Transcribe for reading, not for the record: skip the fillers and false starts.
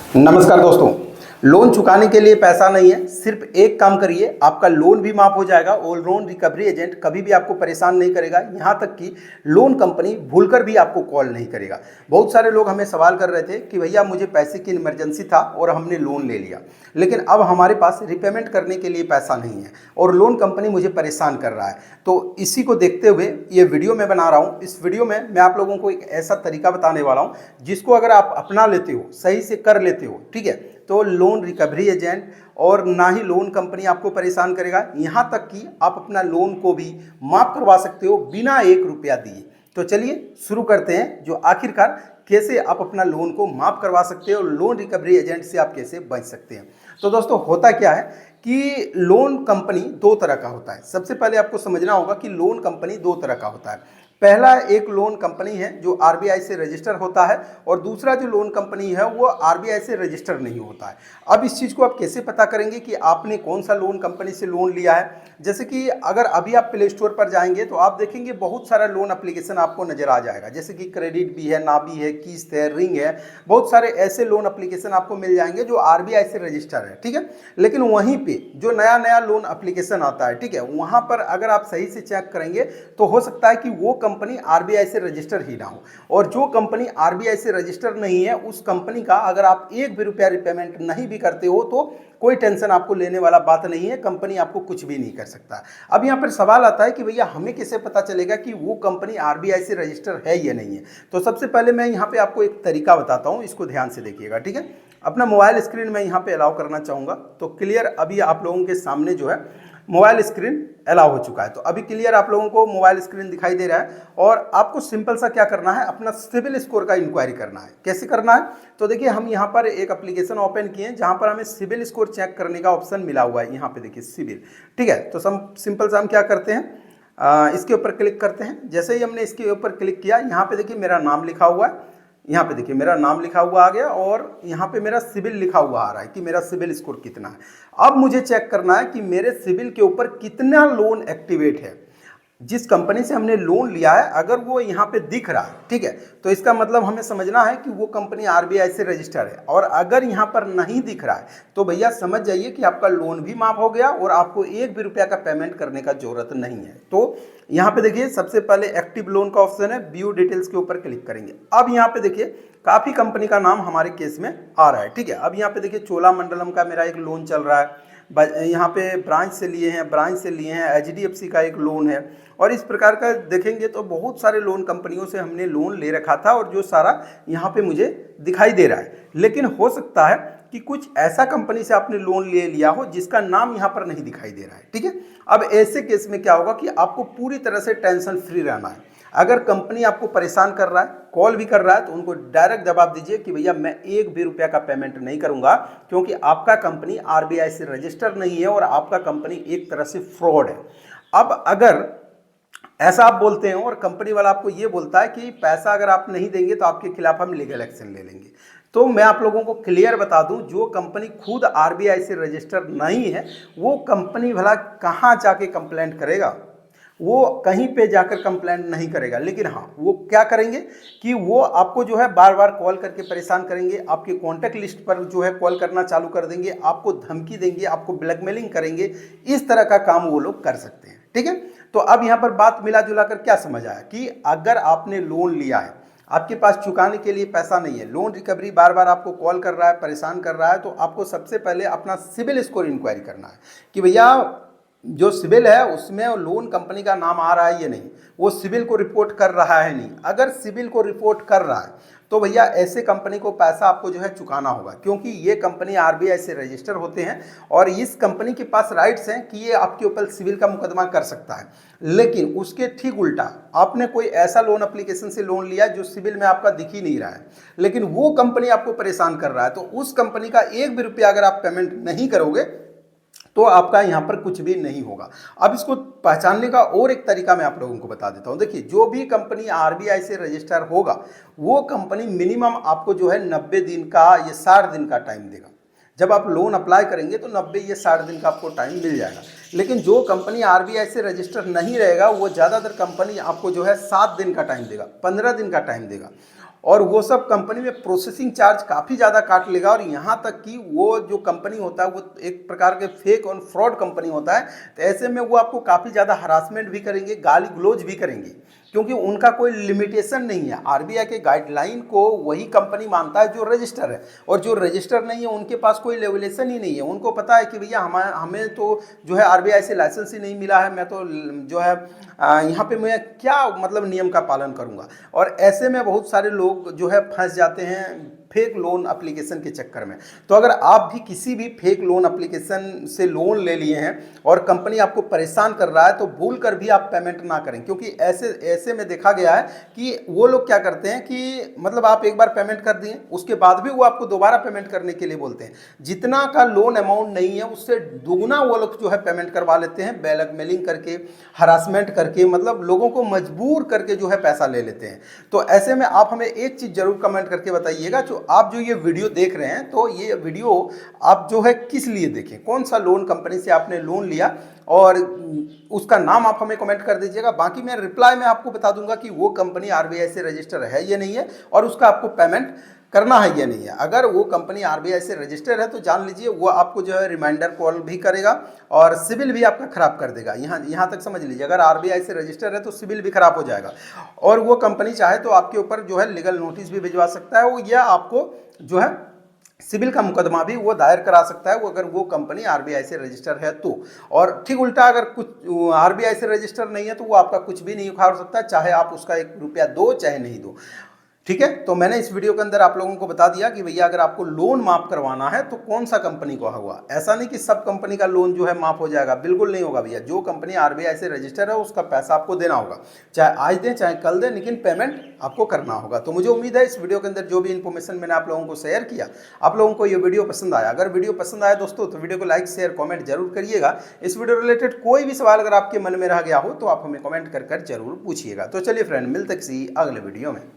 नमस्कार दोस्तों। लोन चुकाने के लिए पैसा नहीं है, सिर्फ एक काम करिए, आपका लोन भी माफ हो जाएगा और लोन रिकवरी एजेंट कभी भी आपको परेशान नहीं करेगा। यहाँ तक कि लोन कंपनी भूलकर भी आपको कॉल नहीं करेगा। बहुत सारे लोग हमें सवाल कर रहे थे कि भैया मुझे पैसे की इमरजेंसी था और हमने लोन ले लिया, लेकिन अब हमारे पास रिपेमेंट करने के लिए पैसा नहीं है और लोन कंपनी मुझे परेशान कर रहा है। तो इसी को देखते हुए ये वीडियो मैं बना रहा हूँ। इस वीडियो में मैं आप लोगों को एक ऐसा तरीका बताने वाला हूँ जिसको अगर आप अपना लेते हो, सही से कर लेते हो, ठीक है, तो लोन रिकवरी एजेंट और ना ही लोन कंपनी आपको परेशान करेगा। यहाँ तक कि आप अपना लोन को भी माफ करवा सकते हो बिना 1 रुपया दिए। तो चलिए शुरू करते हैं, जो आखिरकार कैसे आप अपना लोन को माफ करवा सकते हो और लोन रिकवरी एजेंट से आप कैसे बच सकते हैं। तो दोस्तों होता क्या है कि लोन कंपनी दो तरह का होता है। सबसे पहले आपको समझना होगा कि लोन कंपनी दो तरह का होता है। पहला एक लोन कंपनी है जो आरबीआई से रजिस्टर होता है और दूसरा जो लोन कंपनी है वो आरबीआई से रजिस्टर नहीं होता है। अब इस चीज़ को आप कैसे पता करेंगे कि आपने कौन सा लोन कंपनी से लोन लिया है? जैसे कि अगर अभी आप प्ले स्टोर पर जाएंगे तो आप देखेंगे बहुत सारा लोन एप्लीकेशन आपको नजर आ जाएगा, जैसे कि क्रेडिट भी है, नाबी है, किस्त है, रिंग है। बहुत सारे ऐसे लोन एप्लीकेशन आपको मिल जाएंगे जो आरबीआई से रजिस्टर है, ठीक है। लेकिन वहीं पे जो नया नया लोन एप्लीकेशन आता है, ठीक है, वहां पर अगर आप सही से चेक करेंगे तो हो सकता है कि वो कंपनी आरबीआई से रजिस्टर ही ना हो। और जो कंपनी आरबीआई से रजिस्टर नहीं है उस कंपनी का अगर आप 1 भी रुपया रिपेमेंट नहीं भी करते हो तो कोई टेंशन आपको लेने वाला बात नहीं है, कंपनी आपको कुछ भी नहीं कर सकता। अब यहाँ पर सवाल आता है कि भैया हमें कैसे पता चलेगा कि वो कंपनी आरबीआई से रजिस्टर है या नहीं है? तो सबसे पहले मैं यहाँ पे आपको एक तरीका बताता हूँ, इसको ध्यान से देखिएगा, ठीक है। अपना मोबाइल स्क्रीन में यहाँ पे अलाउ करना चाहूँगा। तो क्लियर अभी आप लोगों के सामने जो है मोबाइल स्क्रीन अलाउ हो चुका है। तो अभी क्लियर आप लोगों को मोबाइल स्क्रीन दिखाई दे रहा है और आपको सिंपल सा क्या करना है, अपना सिबिल स्कोर का इंक्वायरी करना है। कैसे करना है? तो देखिए हम यहाँ पर एक एप्लीकेशन ओपन किए जहाँ पर हमें सिबिल स्कोर चेक करने का ऑप्शन मिला हुआ है। यहाँ पे देखिए सिबिल, ठीक है। तो सिंपल सा हम क्या करते हैं, इसके ऊपर क्लिक करते हैं। जैसे ही हमने इसके ऊपर क्लिक किया, यहाँ पे देखिए मेरा नाम लिखा हुआ है, यहाँ पे देखिए मेरा नाम लिखा हुआ आ गया और यहाँ पे मेरा सिबिल लिखा हुआ आ रहा है कि मेरा सिबिल स्कोर कितना है। अब मुझे चेक करना है कि मेरे सिबिल के ऊपर कितना लोन एक्टिवेट है। जिस कंपनी से हमने लोन लिया है अगर वो यहाँ पे दिख रहा है, ठीक है, तो इसका मतलब हमें समझना है कि वो कंपनी आरबीआई से रजिस्टर है। और अगर यहाँ पर नहीं दिख रहा है तो भैया समझ जाइए कि आपका लोन भी माफ हो गया और आपको 1 भी रुपया का पेमेंट करने का जरूरत नहीं है। तो यहाँ पे देखिए सबसे पहले एक्टिव लोन का ऑप्शन है, व्यू डिटेल्स के ऊपर क्लिक करेंगे। अब यहाँ पे देखिए काफ़ी कंपनी का नाम हमारे केस में आ रहा है, ठीक है। अब यहाँ पे देखिए चोलामंडलम का मेरा एक लोन चल रहा है, यहाँ पे ब्रांच से लिए हैं, एचडीएफसी का एक लोन है। और इस प्रकार का देखेंगे तो बहुत सारे लोन कंपनियों से हमने लोन ले रखा था और जो सारा यहाँ पे मुझे दिखाई दे रहा है। लेकिन हो सकता है कि कुछ ऐसा कंपनी से आपने लोन ले लिया हो जिसका नाम यहाँ पर नहीं दिखाई दे रहा है, ठीक है। अब ऐसे केस में क्या होगा कि आपको पूरी तरह से टेंशन फ्री रहना है। अगर कंपनी आपको परेशान कर रहा है, कॉल भी कर रहा है, तो उनको डायरेक्ट जवाब दीजिए कि भैया मैं 1 भी रुपया का पेमेंट नहीं करूंगा, क्योंकि आपका कंपनी आरबीआई से रजिस्टर नहीं है और आपका कंपनी एक तरह से फ्रॉड है। अब अगर ऐसा आप बोलते हैं और कंपनी वाला आपको ये बोलता है कि पैसा अगर आप नहीं देंगे तो आपके खिलाफ हम लीगल एक्शन ले लेंगे, तो मैं आप लोगों को क्लियर बता दूं, जो कंपनी खुद आरबीआई से रजिस्टर नहीं है वो कंपनी भला कहाँ जाके कंप्लेंट करेगा? वो कहीं पे जाकर कंप्लेंट नहीं करेगा। लेकिन हाँ, वो क्या करेंगे कि वो आपको जो है बार बार कॉल करके परेशान करेंगे, आपके कॉन्टैक्ट लिस्ट पर जो है कॉल करना चालू कर देंगे, आपको धमकी देंगे, आपको ब्लैकमेलिंग करेंगे। इस तरह का काम वो लोग कर सकते हैं, ठीक है। तो अब यहाँ पर बात मिला जुला कर क्या समझ आया कि अगर आपने लोन लिया है, आपके पास चुकाने के लिए पैसा नहीं है, लोन रिकवरी बार बार आपको कॉल कर रहा है, परेशान कर रहा है, तो आपको सबसे पहले अपना सिबिल स्कोर इंक्वायरी करना है कि भैया जो सिबिल है उसमें लोन कंपनी का नाम आ रहा है या नहीं, वो सिबिल को रिपोर्ट कर रहा है नहीं। अगर सिबिल को रिपोर्ट कर रहा है तो भैया ऐसे कंपनी को पैसा आपको जो है चुकाना होगा, क्योंकि ये कंपनी आरबीआई से रजिस्टर होते हैं और इस कंपनी के पास राइट्स हैं कि ये आपके ऊपर सिविल का मुकदमा कर सकता है। लेकिन उसके ठीक उल्टा आपने कोई ऐसा लोन एप्लीकेशन से लोन लिया जो सिविल में आपका दिख ही नहीं रहा है, लेकिन वो कंपनी आपको परेशान कर रहा है, तो उस कंपनी का 1 भी रुपया अगर आप पेमेंट नहीं करोगे तो आपका यहाँ पर कुछ भी नहीं होगा। अब इसको पहचानने का और एक तरीका मैं आप लोगों को बता देता हूँ। देखिए जो भी कंपनी आरबीआई से रजिस्टर होगा वो कंपनी मिनिमम आपको जो है 90 दिन का या 60 दिन का टाइम देगा। जब आप लोन अप्लाई करेंगे तो 90 या 60 दिन का आपको टाइम मिल जाएगा। लेकिन जो कंपनी आरबीआई से रजिस्टर नहीं रहेगा वो ज़्यादातर कंपनी आपको जो है 7 दिन का टाइम देगा, 15 दिन का टाइम देगा। और वो सब कंपनी में प्रोसेसिंग चार्ज काफ़ी ज़्यादा काट लेगा। और यहाँ तक कि वो जो कंपनी होता है वो एक प्रकार के फेक और फ्रॉड कंपनी होता है। तो ऐसे में वो आपको काफ़ी ज़्यादा हरासमेंट भी करेंगे, गाली गलौज भी करेंगे, क्योंकि उनका कोई लिमिटेशन नहीं है। आरबीआई के गाइडलाइन को वही कंपनी मानता है जो रजिस्टर है, और जो रजिस्टर नहीं है उनके पास कोई लेवलेशन ही नहीं है। उनको पता है कि भैया हमें तो जो है आरबीआई से लाइसेंस ही नहीं मिला है, मैं तो जो है यहाँ पे मैं क्या मतलब नियम का पालन करूँगा। और ऐसे में बहुत सारे लोग जो है फंस जाते हैं फेक लोन एप्लीकेशन के चक्कर में। तो अगर आप भी किसी भी फेक लोन एप्लीकेशन से लोन ले लिए हैं और कंपनी आपको परेशान कर रहा है, तो भूल कर भी आप पेमेंट ना करें, क्योंकि ऐसे में देखा गया है कि वो लोग क्या करते हैं कि मतलब आप एक बार पेमेंट कर दिए, उसके बाद भी वो आपको दोबारा पेमेंट करने के लिए बोलते हैं। जितना का लोन अमाउंट नहीं है उससे दुगना वो लोग जो है पेमेंट करवा लेते हैं, ब्लैकमेलिंग करके, हरासमेंट करके, मतलब लोगों को मजबूर करके जो है पैसा ले लेते हैं। तो ऐसे में आप हमें एक चीज़ जरूर कमेंट करके बताइएगा, आप जो ये वीडियो देख रहे हैं, तो ये वीडियो आप जो है किस लिए देखें, कौन सा लोन कंपनी से आपने लोन लिया, और उसका नाम आप हमें कमेंट कर दीजिएगा। बाकी मैं रिप्लाई में आपको बता दूंगा कि वो कंपनी आरबीआई से रजिस्टर है या नहीं है, और उसका आपको पेमेंट करना है या नहीं है। अगर वो कंपनी आरबीआई से रजिस्टर है तो जान लीजिए वो आपको जो है रिमाइंडर कॉल भी करेगा और सिविल भी आपका खराब कर देगा। यहाँ तक समझ लीजिए, अगर आरबीआई से रजिस्टर है तो सिविल भी खराब हो जाएगा, और वो कंपनी चाहे तो आपके ऊपर जो है लीगल नोटिस भी भिजवा सकता है, या आपको जो है सिविल का मुकदमा भी वो दायर करा सकता है, वो अगर वो कंपनी आरबीआई से रजिस्टर है तो। और ठीक उल्टा अगर कुछ आरबीआई से रजिस्टर नहीं है तो वो आपका कुछ भी नहीं उखाड़ सकता, चाहे आप उसका 1 रुपया दो चाहे नहीं दो। ठीक है, तो मैंने इस वीडियो के अंदर आप लोगों को बता दिया कि भैया अगर आपको लोन माफ करवाना है तो कौन सा कंपनी को हुआ। ऐसा नहीं कि सब कंपनी का लोन जो है माफ हो जाएगा, बिल्कुल नहीं होगा भैया। जो कंपनी आरबीआई से रजिस्टर है उसका पैसा आपको देना होगा, चाहे आज दें चाहे कल दें, लेकिन पेमेंट आपको करना होगा। तो मुझे उम्मीद है इस वीडियो के अंदर जो भी इन्फॉर्मेशन मैंने आप लोगों को शेयर किया, आप लोगों को ये वीडियो पसंद आया। अगर वीडियो पसंद आया दोस्तों तो वीडियो को लाइक शेयर कॉमेंट जरूर करिएगा। इस वीडियो रिलेटेड कोई भी सवाल अगर आपके मन में रह गया हो तो आप हमें कमेंट कर जरूर पूछिएगा। तो चलिए फ्रेंड, मिलते किसी अगले वीडियो में।